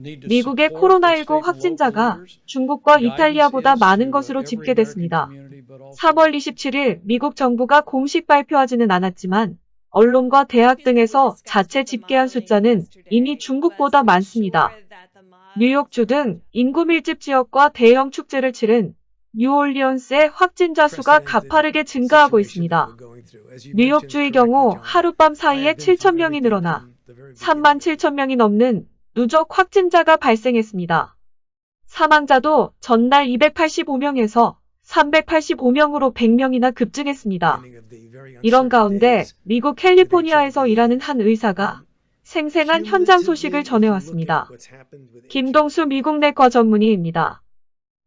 미국의 코로나19 확진자가 중국과 이탈리아보다 많은 것으로 집계됐습니다. 3월 27일 미국 정부가 공식 발표하지는 않았지만 언론과 대학 등에서 자체 집계한 숫자는 이미 중국보다 많습니다. 뉴욕주 등 인구 밀집 지역과 대형 축제를 치른 뉴올리언스의 확진자 수가 가파르게 증가하고 있습니다. 뉴욕주의 경우 하룻밤 사이에 7,000명이 늘어나 37,000명이 넘는 누적 확진자가 발생했습니다. 사망자도 전날 285명에서 385명으로 100명이나 급증했습니다. 이런 가운데 미국 캘리포니아에서 일하는 한 의사가 생생한 현장 소식을 전해왔습니다. 김동수 미국 내과 전문의입니다.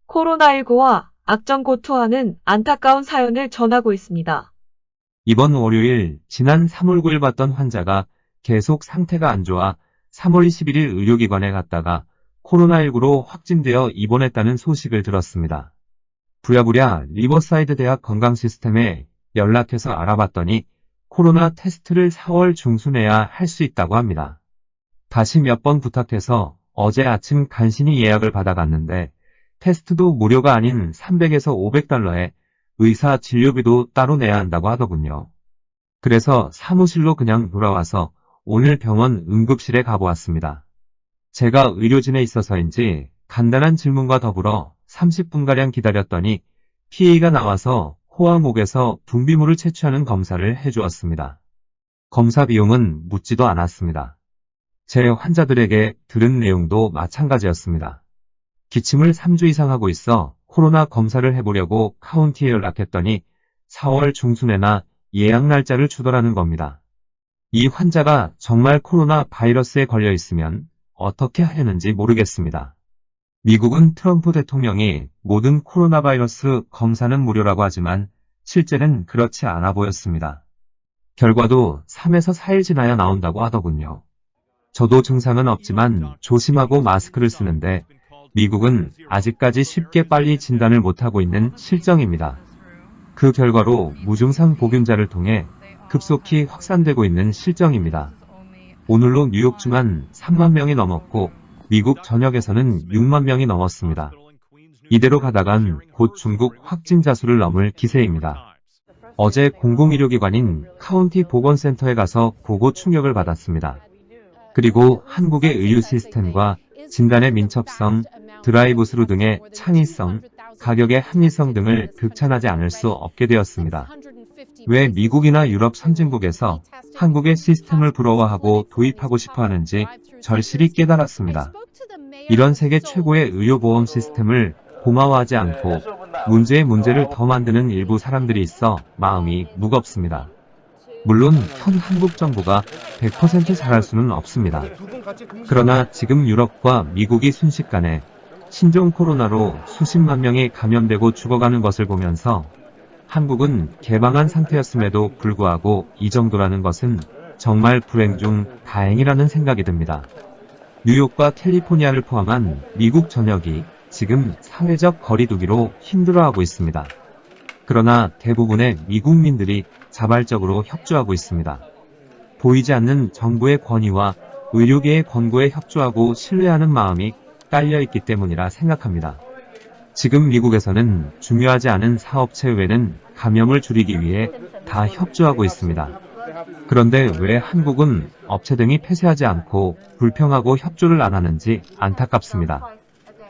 코로나19와 악전고투하는 안타까운 사연을 전하고 있습니다. 이번 월요일 지난 3월 9일 봤던 환자가 계속 상태가 안 좋아 3월 21일 의료기관에 갔다가 코로나19로 확진되어 입원했다는 소식을 들었습니다. 부랴부랴 리버사이드 대학 건강시스템에 연락해서 알아봤더니 코로나 테스트를 4월 중순에야 할 수 있다고 합니다. 다시 몇 번 부탁해서 어제 아침 간신히 예약을 받아갔는데 테스트도 무료가 아닌 300에서 500달러에 의사 진료비도 따로 내야 한다고 하더군요. 그래서 사무실로 그냥 돌아와서 오늘 병원 응급실에 가보았습니다. 제가 의료진에 있어서인지 간단한 질문과 더불어 30분가량 기다렸더니 PA가 나와서 코와 목에서 분비물을 채취하는 검사를 해주었습니다. 검사 비용은 묻지도 않았습니다. 제 환자들에게 들은 내용도 마찬가지였습니다. 기침을 3주 이상 하고 있어 코로나 검사를 해보려고 카운티에 연락했더니 4월 중순에나 예약 날짜를 주더라는 겁니다. 이 환자가 정말 코로나 바이러스에 걸려 있으면 어떻게 하려는지 모르겠습니다. 미국은 트럼프 대통령이 모든 코로나 바이러스 검사는 무료라고 하지만 실제는 그렇지 않아 보였습니다. 결과도 3에서 4일 지나야 나온다고 하더군요. 저도 증상은 없지만 조심하고 마스크를 쓰는데 미국은 아직까지 쉽게 빨리 진단을 못하고 있는 실정입니다. 그 결과로 무증상 보균자를 통해 급속히 확산되고 있는 실정입니다. 오늘로 뉴욕주만 3만 명이 넘었고 미국 전역에서는 6만 명이 넘었습니다. 이대로 가다간 곧 중국 확진자 수를 넘을 기세입니다. 어제 공공의료기관인 카운티 보건센터에 가서 보고 충격을 받았습니다. 그리고 한국의 의료 시스템과 진단의 민첩성, 드라이브스루 등의 창의성, 가격의 합리성 등을 극찬하지 않을 수 없게 되었습니다. 왜 미국이나 유럽 선진국에서 한국의 시스템을 부러워하고 도입하고 싶어 하는지 절실히 깨달았습니다. 이런 세계 최고의 의료보험 시스템을 고마워하지 않고 문제의 문제를 더 만드는 일부 사람들이 있어 마음이 무겁습니다. 물론 현 한국 정부가 100% 잘할 수는 없습니다. 그러나 지금 유럽과 미국이 순식간에 신종 코로나로 수십만 명이 감염되고 죽어가는 것을 보면서 한국은 개방한 상태였음에도 불구하고 이 정도라는 것은 정말 불행 중 다행이라는 생각이 듭니다. 뉴욕과 캘리포니아를 포함한 미국 전역이 지금 사회적 거리두기로 힘들어하고 있습니다. 그러나 대부분의 미국민들이 자발적으로 협조하고 있습니다. 보이지 않는 정부의 권위와 의료계의 권고에 협조하고 신뢰하는 마음이 깔려있기 때문이라 생각합니다. 지금 미국에서는 중요하지 않은 사업체 외에는 감염을 줄이기 위해 다 협조하고 있습니다. 그런데 왜 한국은 업체 등이 폐쇄하지 않고 불평하고 협조를 안 하는지 안타깝습니다.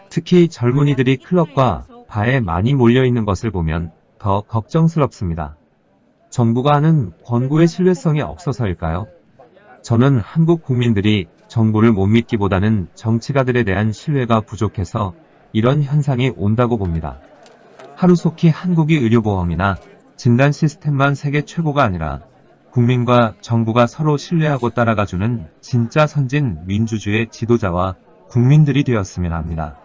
특히 젊은이들이 클럽과 바에 많이 몰려있는 것을 보면 더 걱정스럽습니다. 정부가 하는 권고의 신뢰성이 없어서일까요? 저는 한국 국민들이 정부를 못 믿기보다는 정치가들에 대한 신뢰가 부족해서 이런 현상이 온다고 봅니다. 하루속히 한국이 의료보험이나 진단 시스템만 세계 최고가 아니라 국민과 정부가 서로 신뢰하고 따라가주는 진짜 선진 민주주의 지도자와 국민들이 되었으면 합니다.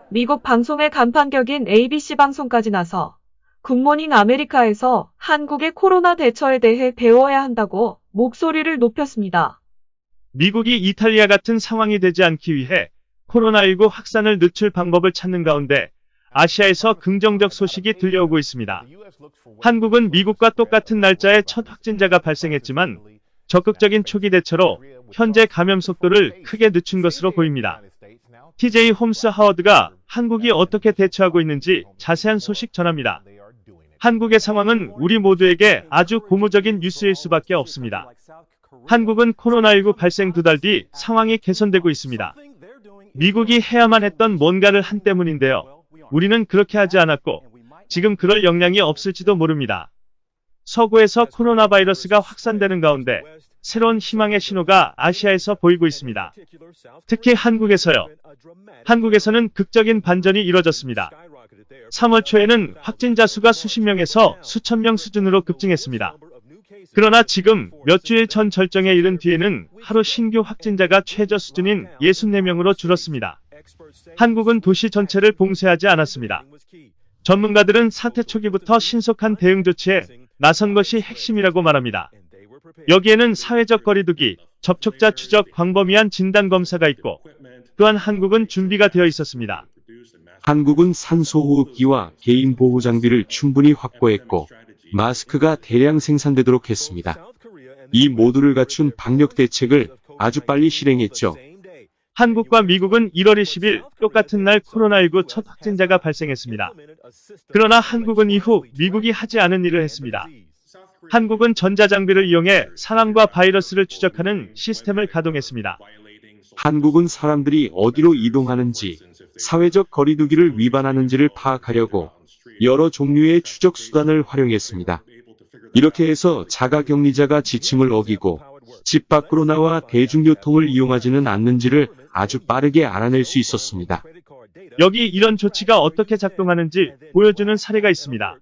미국 방송의 간판격인 ABC 방송까지 나서 굿모닝 아메리카에서 한국의 코로나 대처에 대해 배워야 한다고 목소리를 높였습니다. 미국이 이탈리아 같은 상황이 되지 않기 위해 코로나19 확산을 늦출 방법을 찾는 가운데 아시아에서 긍정적 소식이 들려오고 있습니다. 한국은 미국과 똑같은 날짜에 첫 확진자가 발생했지만 적극적인 초기 대처로 현재 감염 속도를 크게 늦춘 것으로 보입니다. TJ 홈스 하워드가 한국이 어떻게 대처하고 있는지 자세한 소식 전합니다. 한국의 상황은 우리 모두에게 아주 고무적인 뉴스일 수밖에 없습니다. 한국은 코로나19 발생 2달 뒤 상황이 개선되고 있습니다. 미국이 해야만 했던 뭔가를 한 때문인데요. 우리는 그렇게 하지 않았고 지금 그럴 역량이 없을지도 모릅니다. 서구에서 코로나 바이러스가 확산되는 가운데 새로운 희망의 신호가 아시아에서 보이고 있습니다. 특히 한국에서요. 한국에서는 극적인 반전이 이뤄졌습니다. 3월 초에는 확진자 수가 수십 명에서 수천 명 수준으로 급증했습니다. 그러나 지금 몇 주일 전 절정에 이른 뒤에는 하루 신규 확진자가 최저 수준인 64명으로 줄었습니다. 한국은 도시 전체를 봉쇄하지 않았습니다. 전문가들은 사태 초기부터 신속한 대응 조치에 나선 것이 핵심이라고 말합니다. 여기에는 사회적 거리두기, 접촉자 추적, 광범위한 진단검사가 있고 또한 한국은 준비가 되어 있었습니다. 한국은 산소호흡기와 개인 보호 장비를 충분히 확보했고 마스크가 대량 생산되도록 했습니다. 이 모두를 갖춘 방역 대책을 아주 빨리 실행했죠. 한국과 미국은 1월 20일 똑같은 날 코로나19 첫 확진자가 발생했습니다. 그러나 한국은 이후 미국이 하지 않은 일을 했습니다. 한국은 전자장비를 이용해 사람과 바이러스를 추적하는 시스템을 가동했습니다. 한국은 사람들이 어디로 이동하는지, 사회적 거리두기를 위반하는지를 파악하려고 여러 종류의 추적 수단을 활용했습니다. 이렇게 해서 자가격리자가 지침을 어기고 집 밖으로 나와 대중교통을 이용하지는 않는지를 아주 빠르게 알아낼 수 있었습니다. 여기 이런 조치가 어떻게 작동하는지 보여주는 사례가 있습니다.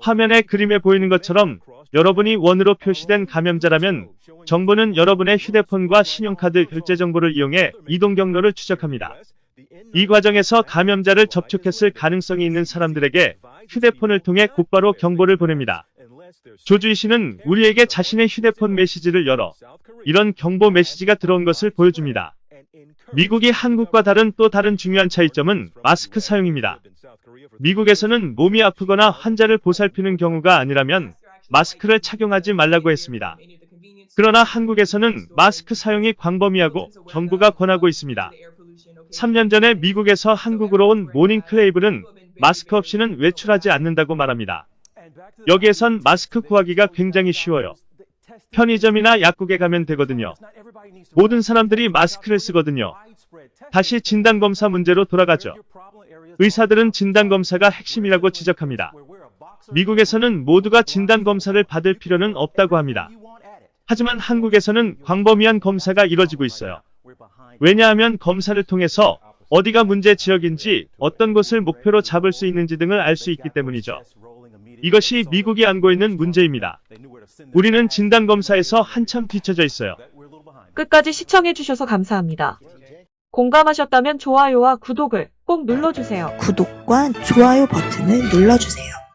화면에 그림에 보이는 것처럼 여러분이 원으로 표시된 감염자라면 정부는 여러분의 휴대폰과 신용카드 결제 정보를 이용해 이동 경로를 추적합니다. 이 과정에서 감염자를 접촉했을 가능성이 있는 사람들에게 휴대폰을 통해 곧바로 경보를 보냅니다. 조주희 씨는 우리에게 자신의 휴대폰 메시지를 열어 이런 경보 메시지가 들어온 것을 보여줍니다. 미국이 한국과 다른 또 다른 중요한 차이점은 마스크 사용입니다. 미국에서는 몸이 아프거나 환자를 보살피는 경우가 아니라면 마스크를 착용하지 말라고 했습니다. 그러나 한국에서는 마스크 사용이 광범위하고 정부가 권하고 있습니다. 3년 전에 미국에서 한국으로 온 모닝 클레이블은 마스크 없이는 외출하지 않는다고 말합니다. 여기에선 마스크 구하기가 굉장히 쉬워요. 편의점이나 약국에 가면 되거든요. 모든 사람들이 마스크를 쓰거든요. 다시 진단검사 문제로 돌아가죠. 의사들은 진단검사가 핵심이라고 지적합니다. 미국에서는 모두가 진단검사를 받을 필요는 없다고 합니다. 하지만 한국에서는 광범위한 검사가 이뤄지고 있어요. 왜냐하면 검사를 통해서 어디가 문제 지역인지 어떤 곳을 목표로 잡을 수 있는지 등을 알 수 있기 때문이죠. 이것이 미국이 안고 있는 문제입니다. 우리는 진단검사에서 한참 뒤처져 있어요. 끝까지 시청해주셔서 감사합니다. 공감하셨다면 좋아요와 구독을 꼭 눌러주세요. 구독과 좋아요 버튼을 눌러주세요.